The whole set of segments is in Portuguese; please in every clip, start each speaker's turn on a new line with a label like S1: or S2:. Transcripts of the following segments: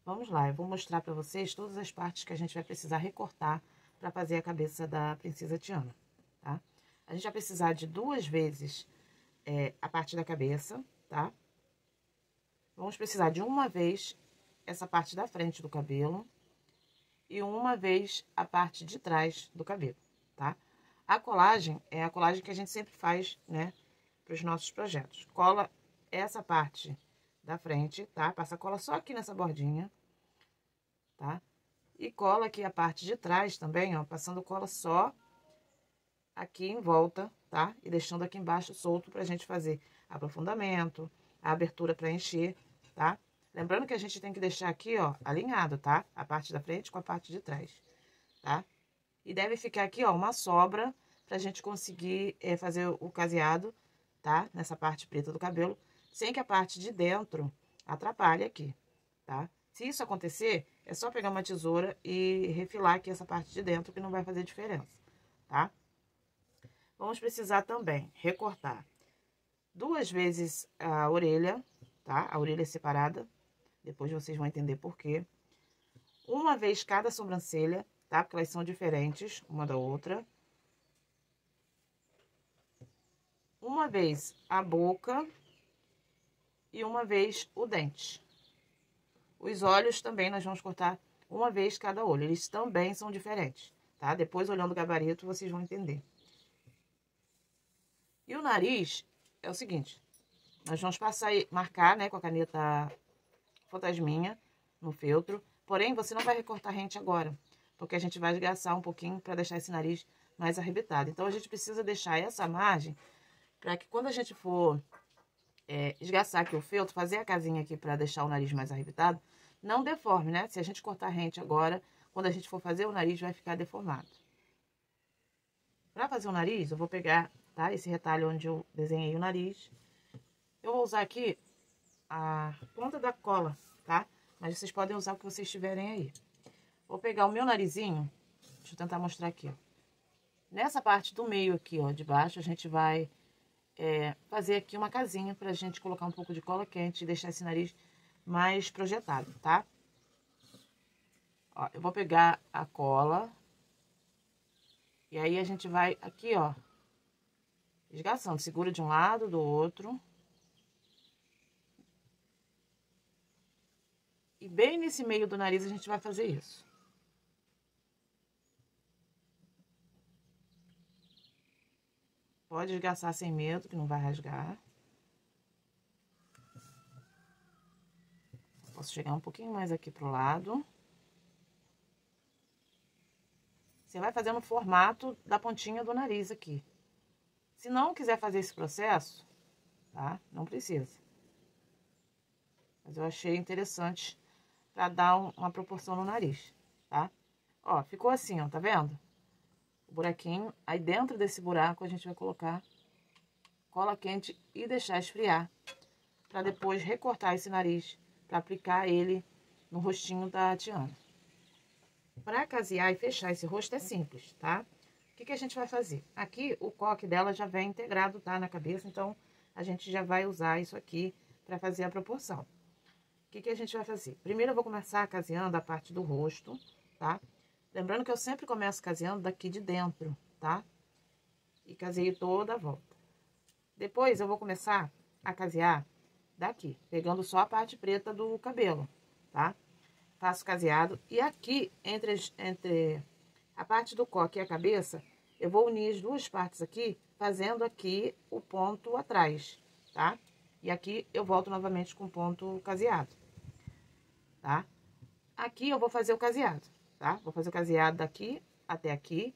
S1: Vamos lá, eu vou mostrar pra vocês todas as partes que a gente vai precisar recortar pra fazer a cabeça da princesa Tiana, tá? A gente vai precisar de 2 vezes a parte da cabeça, tá? Vamos precisar de 1 vez essa parte da frente do cabelo e 1 vez a parte de trás do cabelo, tá? A colagem é a colagem que a gente sempre faz, né, para os nossos projetos. Cola essa parte da frente, tá? Passa cola só aqui nessa bordinha, tá? E cola aqui a parte de trás também, ó, passando cola só aqui em volta, tá? E deixando aqui embaixo solto pra gente fazer aprofundamento, a abertura pra encher, tá? Lembrando que a gente tem que deixar aqui, ó, alinhado, tá? A parte da frente com a parte de trás, tá? E deve ficar aqui, ó, uma sobra pra gente conseguir fazer o caseado, tá? Nessa parte preta do cabelo, sem que a parte de dentro atrapalhe aqui, tá? Se isso acontecer, é só pegar uma tesoura e refilar aqui essa parte de dentro, que não vai fazer diferença, tá? Vamos precisar também recortar 2 vezes a orelha, tá? A orelha separada, depois vocês vão entender por quê. 1 vez cada sobrancelha, tá? Porque elas são diferentes uma da outra. 1 vez a boca e 1 vez o dente. Os olhos também nós vamos cortar 1 vez cada olho, eles também são diferentes, tá? Depois, olhando o gabarito, vocês vão entender. E o nariz é o seguinte, nós vamos passar e marcar, né, com a caneta fantasminha no feltro, porém, você não vai recortar rente agora, porque a gente vai esgaçar um pouquinho para deixar esse nariz mais arrebitado. Então, a gente precisa deixar essa margem para que quando a gente for esgaçar aqui o feltro, fazer a casinha aqui para deixar o nariz mais arrebitado, não deforme, né? Se a gente cortar rente agora, quando a gente for fazer o nariz, vai ficar deformado. Para fazer o nariz, eu vou pegar, tá? Esse retalho onde eu desenhei o nariz. Eu vou usar aqui a ponta da cola, tá? Mas vocês podem usar o que vocês tiverem aí. Vou pegar o meu narizinho, deixa eu tentar mostrar aqui, ó. Nessa parte do meio aqui, ó, de baixo, a gente vai fazer aqui uma casinha pra gente colocar um pouco de cola quente e deixar esse nariz mais projetado, tá? Ó, eu vou pegar a cola e aí a gente vai aqui, ó, esgaçando, segura de um lado, do outro. E bem nesse meio do nariz a gente vai fazer isso. Pode esgaçar sem medo, que não vai rasgar. Posso chegar um pouquinho mais aqui pro lado. Você vai fazendo o formato da pontinha do nariz aqui. Se não quiser fazer esse processo, tá? Não precisa. Mas eu achei interessante pra dar uma proporção no nariz, tá? Ó, ficou assim, ó, tá vendo? O buraquinho. Aí dentro desse buraco a gente vai colocar cola quente e deixar esfriar. Pra depois recortar esse nariz, pra aplicar ele no rostinho da Tiana. Pra casear e fechar esse rosto é simples, tá? O que a gente vai fazer? Aqui o coque dela já vem integrado, tá? Na cabeça, então a gente já vai usar isso aqui pra fazer a proporção. O que a gente vai fazer? Primeiro eu vou começar caseando a parte do rosto, tá? Lembrando que eu sempre começo caseando daqui de dentro, tá? E caseio toda a volta. Depois eu vou começar a casear daqui, pegando só a parte preta do cabelo, tá? Faço caseado e aqui, entre a parte do coque e a cabeça, eu vou unir as 2 partes aqui, fazendo aqui o ponto atrás, tá? E aqui eu volto novamente com o ponto caseado, tá? Aqui eu vou fazer o caseado, tá? Vou fazer o caseado daqui até aqui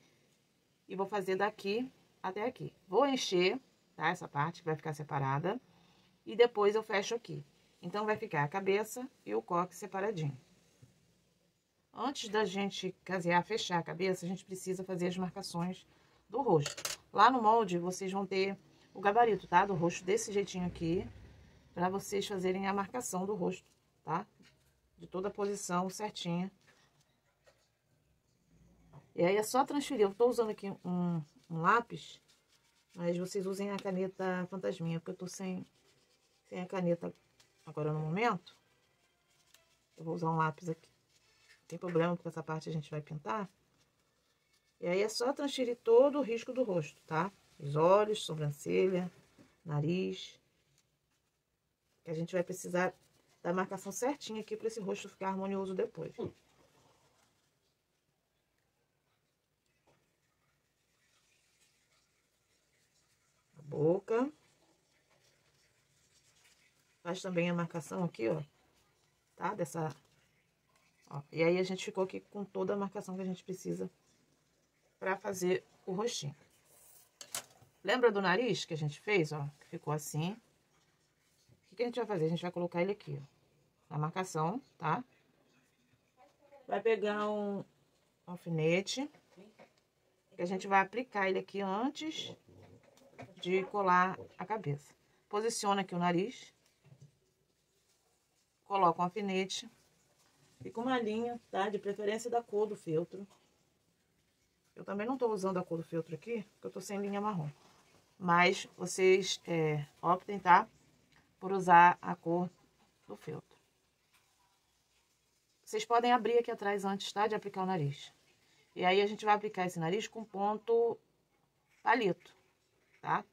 S1: e vou fazer daqui até aqui. Vou encher, tá? Essa parte que vai ficar separada e depois eu fecho aqui. Então, vai ficar a cabeça e o coque separadinho. Antes da gente casear, fechar a cabeça, a gente precisa fazer as marcações do rosto. Lá no molde, vocês vão ter o gabarito, tá? Do rosto desse jeitinho aqui, pra vocês fazerem a marcação do rosto, tá? De toda a posição certinha. E aí, é só transferir. Eu tô usando aqui um lápis, mas vocês usem a caneta fantasminha, porque eu tô sem a caneta agora no momento. Eu vou usar um lápis aqui. Não tem problema, porque essa parte a gente vai pintar. E aí é só transferir todo o risco do rosto, tá? Os olhos, sobrancelha, nariz. Que a gente vai precisar da marcação certinha aqui para esse rosto ficar harmonioso depois. A boca. Faz também a marcação aqui, ó. Tá? Dessa... Ó. E aí a gente ficou aqui com toda a marcação que a gente precisa para fazer o rostinho. Lembra do nariz que a gente fez, ó? Que ficou assim. O que a gente vai fazer? A gente vai colocar ele aqui, ó, na marcação, tá? Vai pegar um alfinete, que a gente vai aplicar ele aqui antes de colar a cabeça. Posiciona aqui o nariz. Coloca um alfinete. Fica uma linha, tá? De preferência da cor do feltro. Eu também não tô usando a cor do feltro aqui, porque eu tô sem linha marrom. Mas vocês optem, tá? Por usar a cor do feltro. Vocês podem abrir aqui atrás antes, tá? De aplicar o nariz. E aí a gente vai aplicar esse nariz com ponto palito, tá?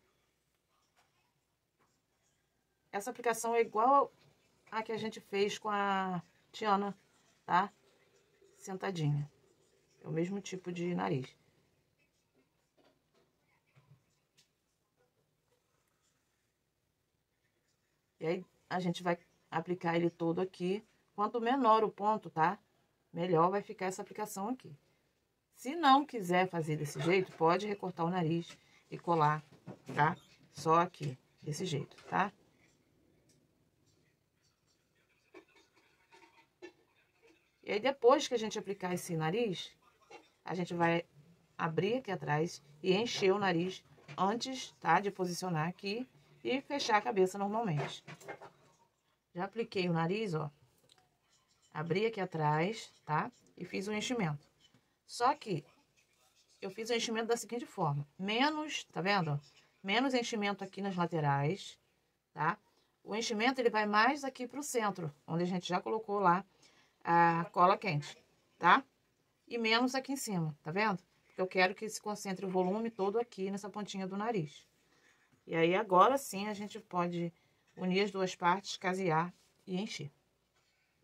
S1: Essa aplicação é igual a que a gente fez com a Tiana, tá? Sentadinha. É o mesmo tipo de nariz. E aí a gente vai aplicar ele todo aqui. Quanto menor o ponto, tá? Melhor vai ficar essa aplicação aqui. Se não quiser fazer desse jeito, pode recortar o nariz e colar, tá? Só aqui, desse jeito, tá? E aí, depois que a gente aplicar esse nariz, a gente vai abrir aqui atrás e encher o nariz antes, tá? De posicionar aqui e fechar a cabeça normalmente. Já apliquei o nariz, ó. Abri aqui atrás, tá? E fiz o enchimento. Só que eu fiz o enchimento da seguinte forma. Menos, tá vendo? Menos enchimento aqui nas laterais, tá? O enchimento, ele vai mais aqui pro centro, onde a gente já colocou lá a cola quente, tá? E menos aqui em cima, tá vendo? Porque eu quero que se concentre o volume todo aqui nessa pontinha do nariz. E aí, agora sim, a gente pode unir as duas partes, casear e encher.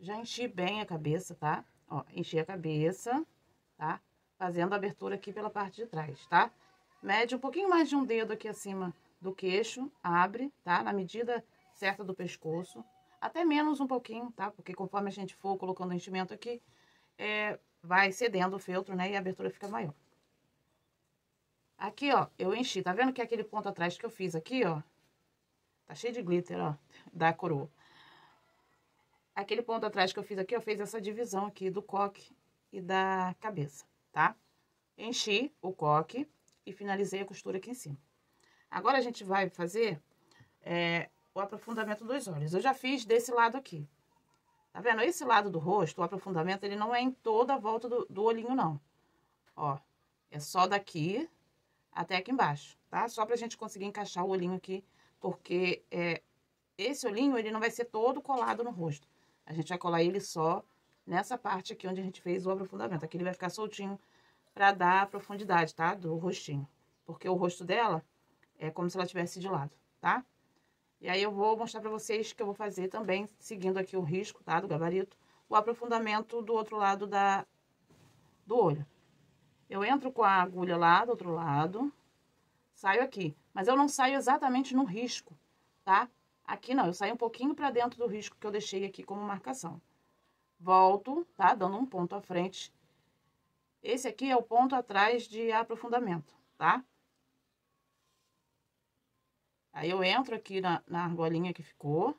S1: Já enchi bem a cabeça, tá? Ó, enchi a cabeça, tá? Fazendo a abertura aqui pela parte de trás, tá? Mede um pouquinho mais de um dedo aqui acima do queixo, abre, tá? Na medida certa do pescoço. Até menos um pouquinho, tá? Porque conforme a gente for colocando o enchimento aqui, vai cedendo o feltro, né? E a abertura fica maior. Aqui, ó, eu enchi. Tá vendo que aquele ponto atrás que eu fiz aqui, ó? Tá cheio de glitter, ó, da coroa. Aquele ponto atrás que eu fiz aqui, eu fiz essa divisão aqui do coque e da cabeça, tá? Enchi o coque e finalizei a costura aqui em cima. Agora, a gente vai fazer o aprofundamento dos olhos. Eu já fiz desse lado aqui. Tá vendo? Esse lado do rosto, o aprofundamento, ele não é em toda a volta do olhinho, não. Ó, é só daqui até aqui embaixo, tá? Só pra gente conseguir encaixar o olhinho aqui, porque esse olhinho, ele não vai ser todo colado no rosto. A gente vai colar ele só nessa parte aqui onde a gente fez o aprofundamento. Aqui ele vai ficar soltinho pra dar a profundidade, tá? Do rostinho. Porque o rosto dela é como se ela tivesse de lado, tá? E aí, eu vou mostrar pra vocês que eu vou fazer também, seguindo aqui o risco, tá? Do gabarito, o aprofundamento do outro lado do olho. Eu entro com a agulha lá do outro lado, saio aqui. Mas eu não saio exatamente no risco, tá? Aqui não, eu saio um pouquinho pra dentro do risco que eu deixei aqui como marcação. Volto, tá? Dando um ponto à frente. Esse aqui é o ponto atrás de aprofundamento, tá? Aí, eu entro aqui na argolinha que ficou,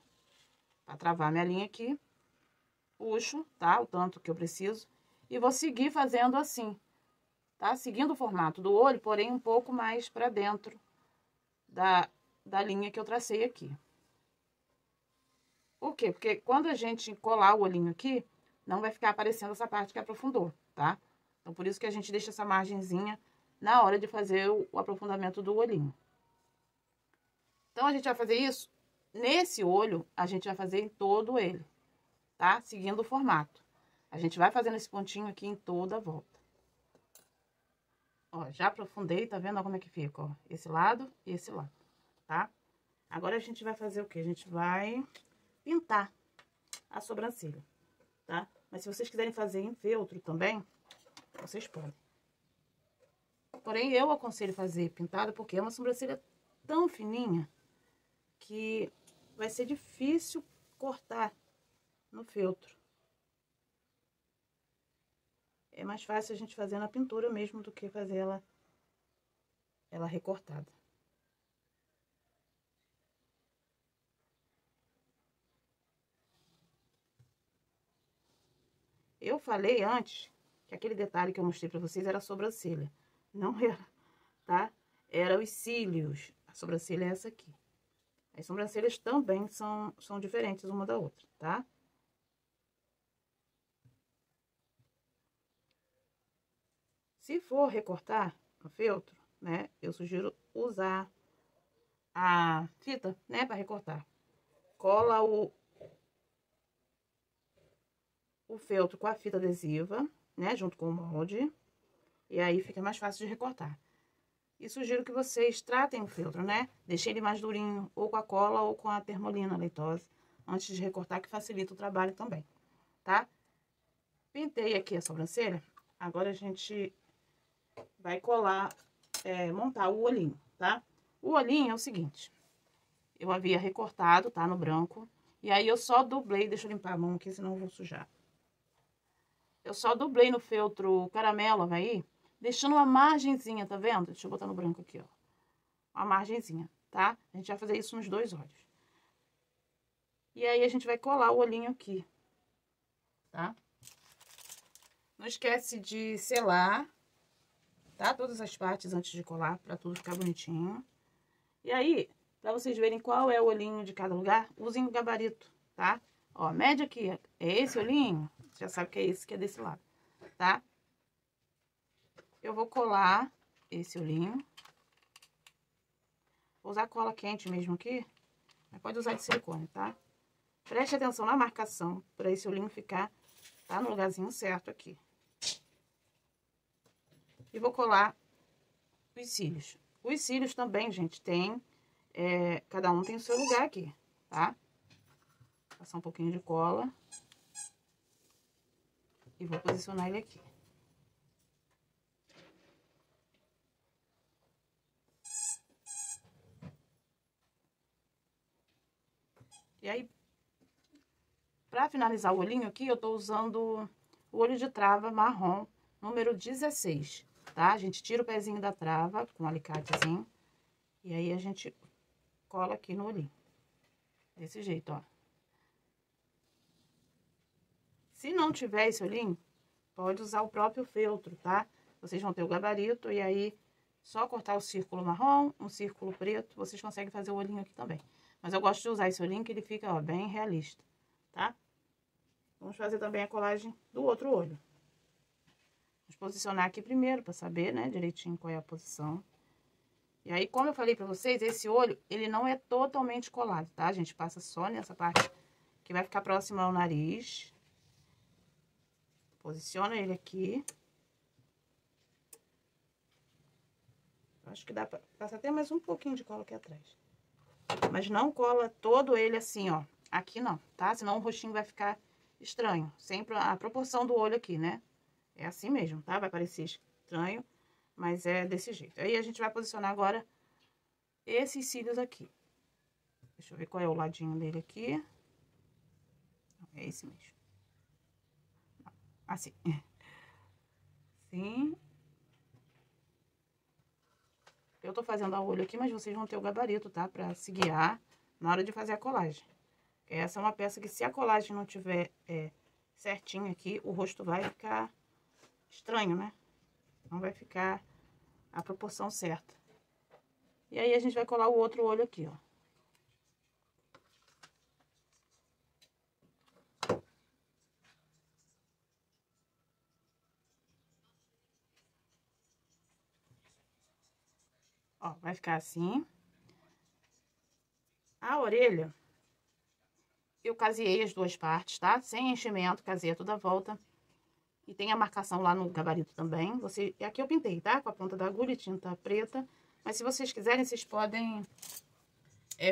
S1: pra travar minha linha aqui. Puxo, tá? O tanto que eu preciso. E vou seguir fazendo assim, tá? Seguindo o formato do olho, porém um pouco mais pra dentro da linha que eu tracei aqui. Por quê? Porque quando a gente colar o olhinho aqui, não vai ficar aparecendo essa parte que aprofundou, tá? Então, por isso que a gente deixa essa margenzinha na hora de fazer o aprofundamento do olhinho. Então, a gente vai fazer isso nesse olho, a gente vai fazer em todo ele, tá? Seguindo o formato. A gente vai fazendo esse pontinho aqui em toda a volta. Ó, já aprofundei, tá vendo como é que fica, ó? Esse lado e esse lado, tá? Agora, a gente vai fazer o quê? A gente vai pintar a sobrancelha, tá? Mas se vocês quiserem fazer em feltro também, vocês podem. Porém, eu aconselho fazer pintada porque é uma sobrancelha tão fininha que vai ser difícil cortar no feltro. É mais fácil a gente fazer na pintura mesmo do que fazer ela recortada. Eu falei antes que aquele detalhe que eu mostrei pra vocês era a sobrancelha. Não era, tá? Era os cílios. A sobrancelha é essa aqui. As sobrancelhas também são diferentes uma da outra, tá? Se for recortar no feltro, né, eu sugiro usar a fita, né, para recortar. Cola o feltro com a fita adesiva, né, junto com o molde, e aí fica mais fácil de recortar. E sugiro que vocês tratem o feltro, né, deixem ele mais durinho, ou com a cola ou com a termolina leitosa, antes de recortar, que facilita o trabalho também, tá? Pintei aqui a sobrancelha, agora a gente vai colar, montar o olhinho, tá? O olhinho é o seguinte, eu havia recortado, tá, no branco, e aí eu só dublei, deixa eu limpar a mão aqui, senão eu vou sujar. Eu só dublei no feltro caramelo Havaí, deixando uma margenzinha, tá vendo? Deixa eu botar no branco aqui, ó. Uma margenzinha, tá? A gente vai fazer isso nos dois olhos. E aí, a gente vai colar o olhinho aqui, tá? Não esquece de selar, tá? Todas as partes antes de colar, pra tudo ficar bonitinho. E aí, pra vocês verem qual é o olhinho de cada lugar, usem o gabarito, tá? Ó, a média aqui é esse olhinho, você já sabe que é esse que é desse lado, tá? Eu vou colar esse olhinho. Vou usar cola quente mesmo aqui, mas pode usar de silicone, tá? Preste atenção na marcação, para esse olhinho ficar, tá, no lugarzinho certo aqui. E vou colar os cílios. Os cílios também, gente, cada um tem o seu lugar aqui, tá? Passar um pouquinho de cola. E vou posicionar ele aqui. E aí, pra finalizar o olhinho aqui, eu tô usando o olho de trava marrom, número 16, tá? A gente tira o pezinho da trava com um alicatezinho. E aí, a gente cola aqui no olhinho. Desse jeito, ó. Se não tiver esse olhinho, pode usar o próprio feltro, tá? Vocês vão ter o gabarito e aí, só cortar o círculo marrom, um círculo preto, vocês conseguem fazer o olhinho aqui também. Mas eu gosto de usar esse olhinho que ele fica, ó, bem realista, tá? Vamos fazer também a colagem do outro olho. Vamos posicionar aqui primeiro, pra saber, né, direitinho qual é a posição. E aí, como eu falei pra vocês, esse olho, ele não é totalmente colado, tá? A gente passa só nessa parte que vai ficar próxima ao nariz. Posiciona ele aqui. Acho que dá pra passar até mais um pouquinho de cola aqui atrás. Mas não cola todo ele assim, ó. Aqui não, tá? Senão o rostinho vai ficar estranho. Sempre a proporção do olho aqui, né? É assim mesmo, tá? Vai parecer estranho, mas é desse jeito. Aí, a gente vai posicionar agora esses cílios aqui. Deixa eu ver qual é o ladinho dele aqui. É esse mesmo. Assim. Sim. Eu tô fazendo a olho aqui, mas vocês vão ter o gabarito, tá? Pra se guiar na hora de fazer a colagem. Essa é uma peça que, se a colagem não tiver certinho aqui, o rosto vai ficar estranho, né? Não vai ficar a proporção certa. E aí, a gente vai colar o outro olho aqui, ó. Ó, vai ficar assim. A orelha, eu caseei as duas partes, tá? Sem enchimento, casei toda a volta. E tem a marcação lá no gabarito também. Aqui eu pintei, tá? Com a ponta da agulha e tinta preta. Mas se vocês quiserem, vocês podem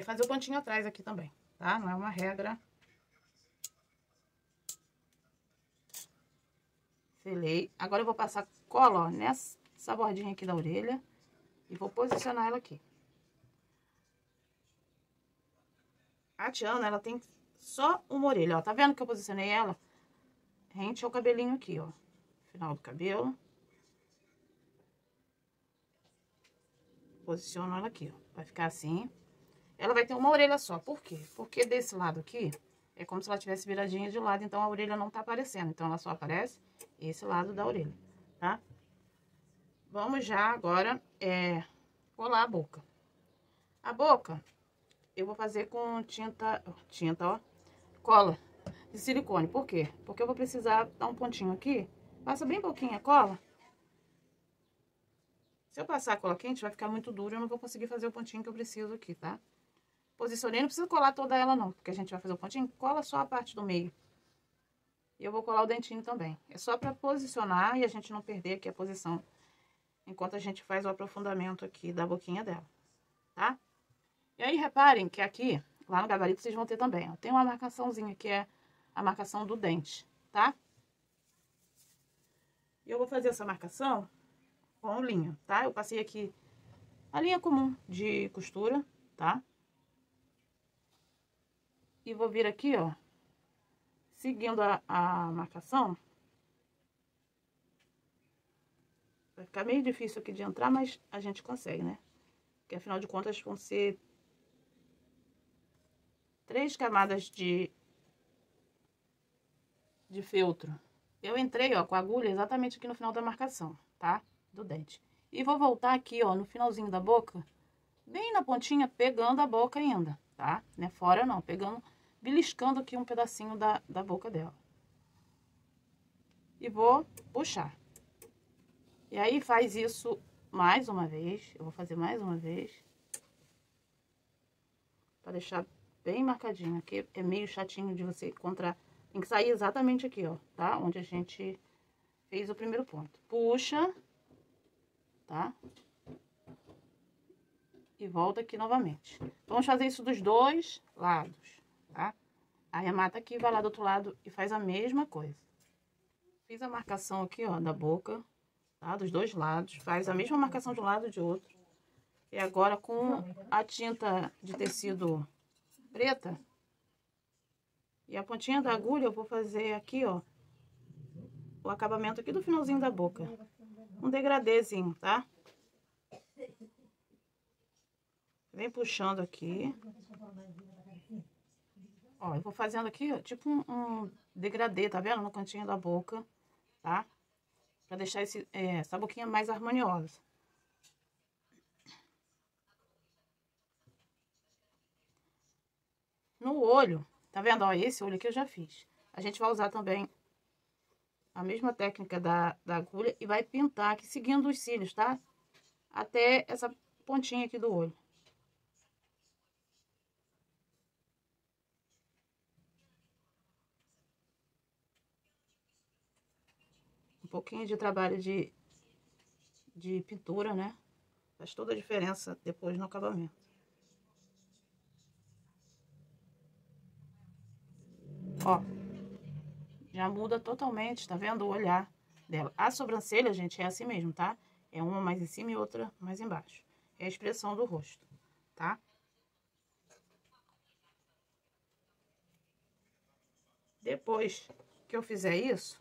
S1: fazer o pontinho atrás aqui também, tá? Não é uma regra. Selei. Agora eu vou passar cola, ó, nessa bordinha aqui da orelha. E vou posicionar ela aqui. A Tiana, ela tem só uma orelha, ó. Tá vendo que eu posicionei ela rente ao cabelinho aqui, ó. Final do cabelo. Posiciono ela aqui, ó. Vai ficar assim. Ela vai ter uma orelha só. Por quê? Porque desse lado aqui é como se ela tivesse viradinha de lado, então a orelha não tá aparecendo. Então ela só aparece esse lado da orelha, tá? Vamos já agora colar a boca. A boca eu vou fazer com tinta, ó, cola de silicone. Por quê? Porque eu vou precisar dar um pontinho aqui. Passa bem pouquinho a cola. Se eu passar a cola quente, vai ficar muito duro. Eu não vou conseguir fazer o pontinho que eu preciso aqui, tá? Posicionei, não precisa colar toda ela não, porque a gente vai fazer o pontinho. Cola só a parte do meio. E eu vou colar o dentinho também. É só pra posicionar e a gente não perder aqui a posição. Enquanto a gente faz o aprofundamento aqui da boquinha dela, tá? E aí, reparem que aqui, lá no gabarito, vocês vão ter também, ó. Tem uma marcaçãozinha que é a marcação do dente, tá? E eu vou fazer essa marcação com linha, tá? Eu passei aqui a linha comum de costura, tá? E vou vir aqui, ó, seguindo a marcação. Vai ficar meio difícil aqui de entrar, mas a gente consegue, né? Porque afinal de contas vão ser 3 camadas de feltro. Eu entrei, ó, com a agulha exatamente aqui no final da marcação, tá? Do dente. E vou voltar aqui, ó, no finalzinho da boca, bem na pontinha, pegando a boca ainda, tá? Não é fora não, pegando, beliscando aqui um pedacinho da boca dela. E vou puxar. E aí faz isso mais uma vez, eu vou fazer mais uma vez. Pra deixar bem marcadinho, aqui é meio chatinho de você encontrar. Tem que sair exatamente aqui, ó, tá? Onde a gente fez o primeiro ponto. Puxa, tá? E volta aqui novamente. Vamos fazer isso dos dois lados, tá? Arremata aqui, vai lá do outro lado e faz a mesma coisa. Fiz a marcação aqui, ó, da boca, tá? Dos dois lados. Faz a mesma marcação de um lado e de outro. E agora com a tinta de tecido preta e a pontinha da agulha, eu vou fazer aqui, ó, o acabamento aqui do finalzinho da boca. Um degradêzinho, tá? Vem puxando aqui. Ó, eu vou fazendo aqui, ó, tipo um degradê, tá vendo? No cantinho da boca, tá? Pra deixar essa boquinha mais harmoniosa. No olho, tá vendo? Ó, esse olho aqui eu já fiz. A gente vai usar também a mesma técnica da agulha e vai pintar aqui, seguindo os cílios, tá? Até essa pontinha aqui do olho. Um pouquinho de trabalho de pintura, né? Faz toda a diferença depois no acabamento. Ó, já muda totalmente, tá vendo? O olhar dela. A sobrancelha, gente, é assim mesmo, tá? É uma mais em cima e outra mais embaixo. É a expressão do rosto, tá? Depois que eu fizer isso,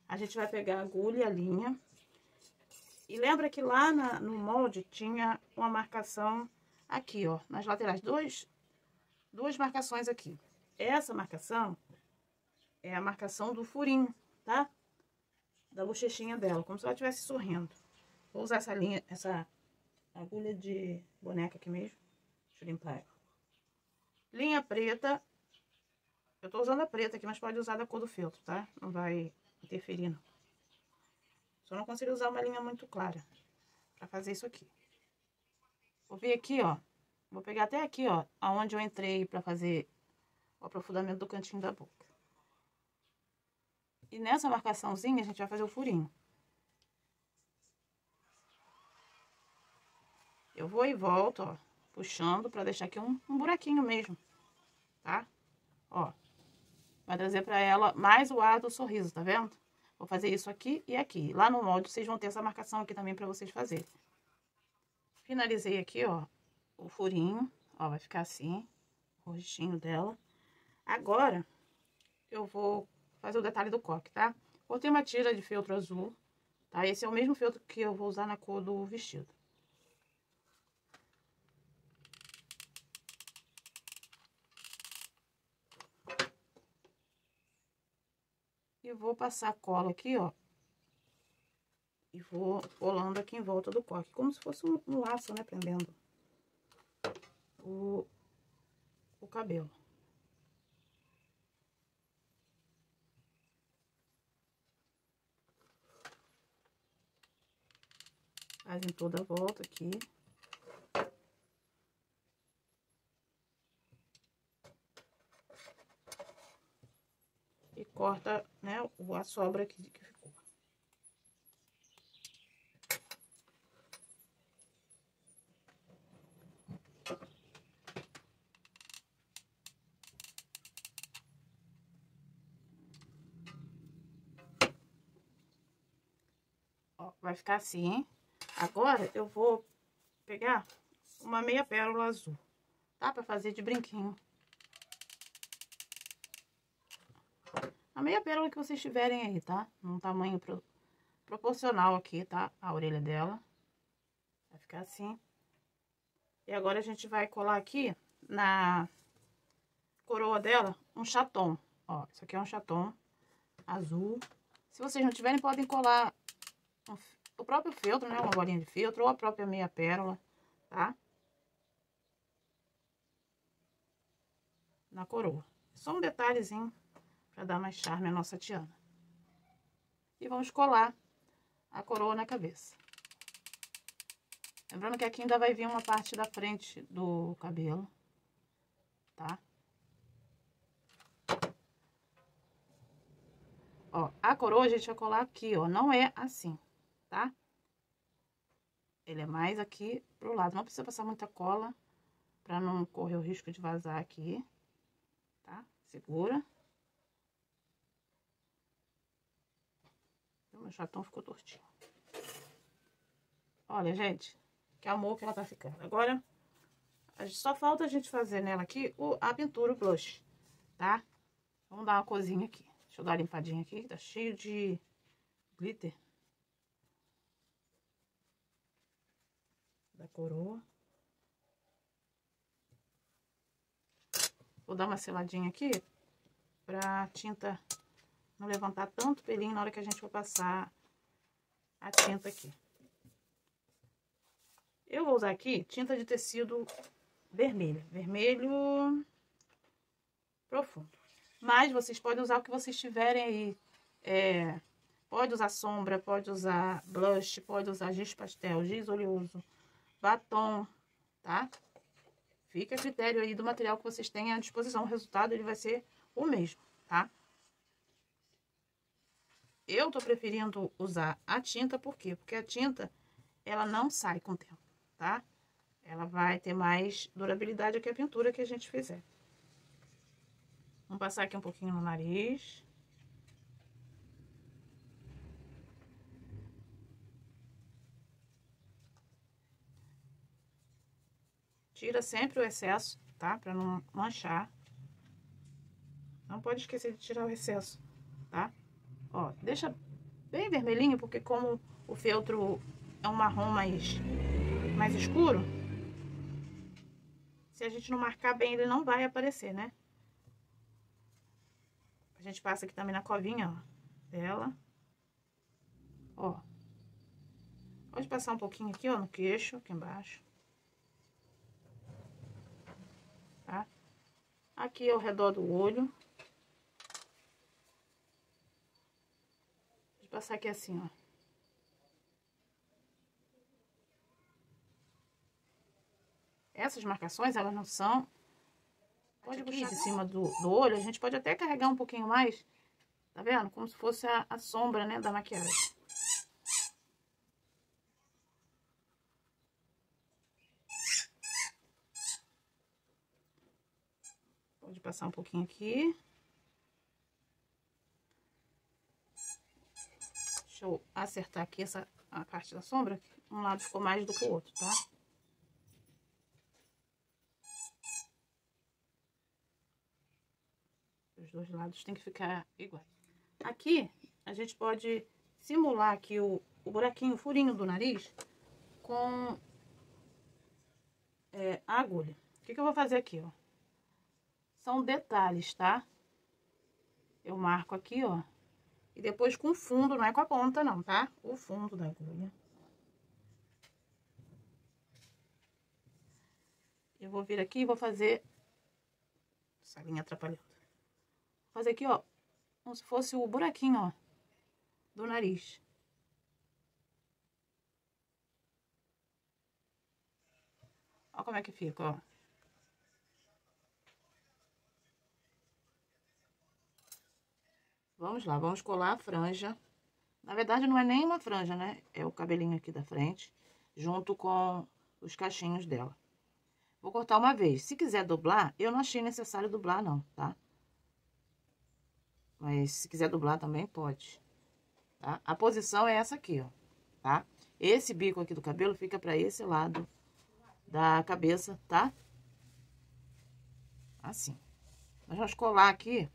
S1: a gente vai pegar a agulha e a linha. E lembra que lá no molde tinha uma marcação aqui, ó, nas laterais. Duas marcações aqui. Essa marcação é a marcação do furinho, tá? Da bochechinha dela, como se ela estivesse sorrindo. Vou usar essa agulha de boneca aqui mesmo. Deixa eu limpar ela. Linha preta. Eu tô usando a preta aqui, mas pode usar da cor do feltro, tá? Não vai interferir, não. Só não consigo usar uma linha muito clara pra fazer isso aqui. Vou vir aqui, ó. Vou pegar até aqui, ó, aonde eu entrei pra fazer o aprofundamento do cantinho da boca. E nessa marcaçãozinha, a gente vai fazer o furinho. Eu vou e volto, ó, puxando pra deixar aqui um buraquinho mesmo, tá? Ó, vai trazer pra ela mais o ar do sorriso, tá vendo? Vou fazer isso aqui e aqui. Lá no molde, vocês vão ter essa marcação aqui também pra vocês fazerem. Finalizei aqui, ó, o furinho, ó, vai ficar assim, o rostinho dela. Agora, eu vou fazer o detalhe do coque, tá? Botei uma tira de feltro azul, tá? Esse é o mesmo feltro que eu vou usar na cor do vestido. E vou passar cola aqui, ó. E vou colando aqui em volta do coque, como se fosse um laço, né? Prendendo o cabelo. Faz em toda a volta aqui. E corta, né, a sobra aqui que ficou. Ó, vai ficar assim, hein? Agora, eu vou pegar uma meia pérola azul, tá? Pra fazer de brinquinho. A meia pérola que vocês tiverem aí, tá? Num tamanho proporcional aqui, tá? A orelha dela. Vai ficar assim. E agora a gente vai colar aqui na coroa dela um chaton. Ó, isso aqui é um chaton azul. Se vocês não tiverem, podem colar o próprio feltro, né? Uma bolinha de feltro ou a própria meia pérola, tá? Na coroa. Só um detalhezinho pra dar mais charme à nossa tiana. E vamos colar a coroa na cabeça. Lembrando que aqui ainda vai vir uma parte da frente do cabelo, tá? Ó, a coroa a gente vai colar aqui, ó, não é assim, tá? Ele é mais aqui pro lado, não precisa passar muita cola pra não correr o risco de vazar aqui, tá? Segura. O meu chatom ficou tortinho. Olha, gente, que amor que ela tá ficando. Agora, só falta a gente fazer nela aqui a pintura, o blush, tá? Vamos dar uma corzinha aqui. Deixa eu dar uma limpadinha aqui, tá cheio de glitter. Da coroa. Vou dar uma seladinha aqui pra tinta não levantar tanto pelinho na hora que a gente for passar a tinta aqui. Eu vou usar aqui tinta de tecido vermelho, vermelho profundo. Mas vocês podem usar o que vocês tiverem aí. Pode usar sombra, pode usar blush, pode usar giz pastel, giz oleoso, batom, tá? Fica a critério aí do material que vocês têm à disposição. O resultado ele vai ser o mesmo, tá? Eu tô preferindo usar a tinta, por quê? Porque a tinta, ela não sai com o tempo, tá? Ela vai ter mais durabilidade que a pintura que a gente fizer. Vamos passar aqui um pouquinho no nariz. Tira sempre o excesso, tá? Pra não manchar. Não pode esquecer de tirar o excesso, tá? Ó, deixa bem vermelhinho, porque como o feltro é um marrom mais escuro, se a gente não marcar bem, ele não vai aparecer, né? A gente passa aqui também na covinha, ó, dela. Ó. Pode passar um pouquinho aqui, ó, no queixo, aqui embaixo. Tá? Aqui ao redor do olho. Vou passar aqui assim, ó. Essas marcações, elas não são Pode puxar de cima do olho, a gente pode até carregar um pouquinho mais, tá vendo? Como se fosse a sombra, né, da maquiagem. Pode passar um pouquinho aqui. Deixa eu acertar aqui a parte da sombra. Um lado ficou mais do que o outro, tá? Os dois lados tem que ficar iguais. Aqui, a gente pode simular aqui o buraquinho, o furinho do nariz com a agulha. O que eu vou fazer aqui, ó? São detalhes, tá? Eu marco aqui, ó. E depois com o fundo, não é com a ponta não, tá? O fundo da agulha. Eu vou vir aqui e vou fazer... Essa linha atrapalhando. Vou fazer aqui, ó, como se fosse o buraquinho, ó, do nariz. Ó como é que fica, ó. Vamos lá, vamos colar a franja. Na verdade, não é nem uma franja, né? É o cabelinho aqui da frente, junto com os cachinhos dela. Vou cortar uma vez. Se quiser dobrar, eu não achei necessário dobrar, não, tá? Mas se quiser dobrar também, pode, tá? A posição é essa aqui, ó, tá? Esse bico aqui do cabelo fica pra esse lado da cabeça, tá? Assim. Nós vamos colar aqui,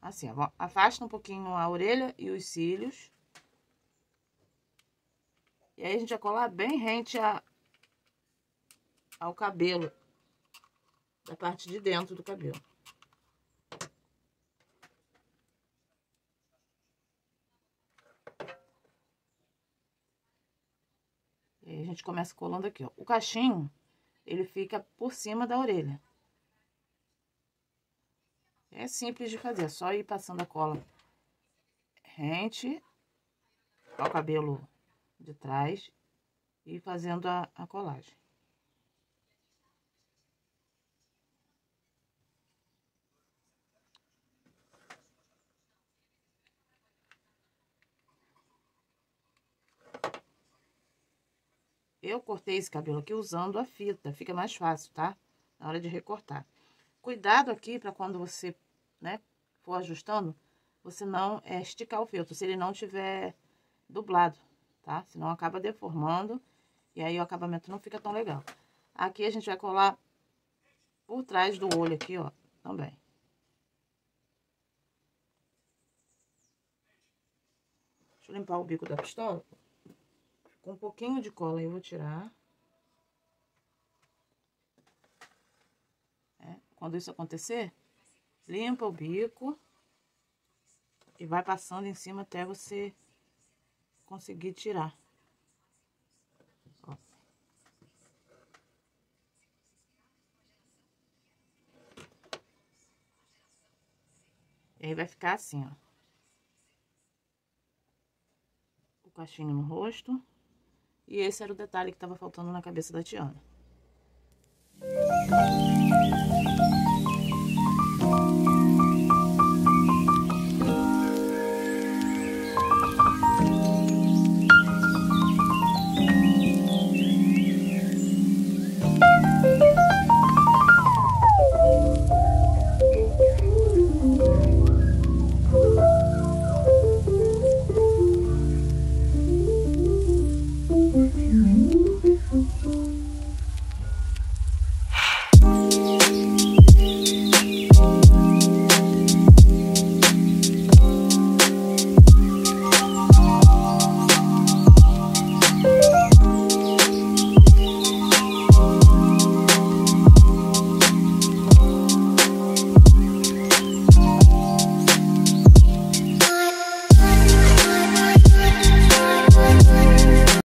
S1: assim, ó. Afasta um pouquinho a orelha e os cílios. E aí, a gente vai colar bem rente ao cabelo, da parte de dentro do cabelo. E aí, a gente começa colando aqui, ó. O cachinho, ele fica por cima da orelha. É simples de fazer, é só ir passando a cola rente ao cabelo de trás e fazendo a colagem. Eu cortei esse cabelo aqui usando a fita, fica mais fácil, tá? Na hora de recortar. Cuidado aqui para quando você, né, for ajustando, você não esticar o feltro, se ele não tiver dublado, tá? Senão acaba deformando e aí o acabamento não fica tão legal. Aqui a gente vai colar por trás do olho aqui, ó, também. Deixa eu limpar o bico da pistola. Com um pouquinho de cola eu vou tirar. Quando isso acontecer, limpa o bico e vai passando em cima até você conseguir tirar. Ó. E aí vai ficar assim, ó. O cachinho no rosto. E esse era o detalhe que tava faltando na cabeça da Tiana.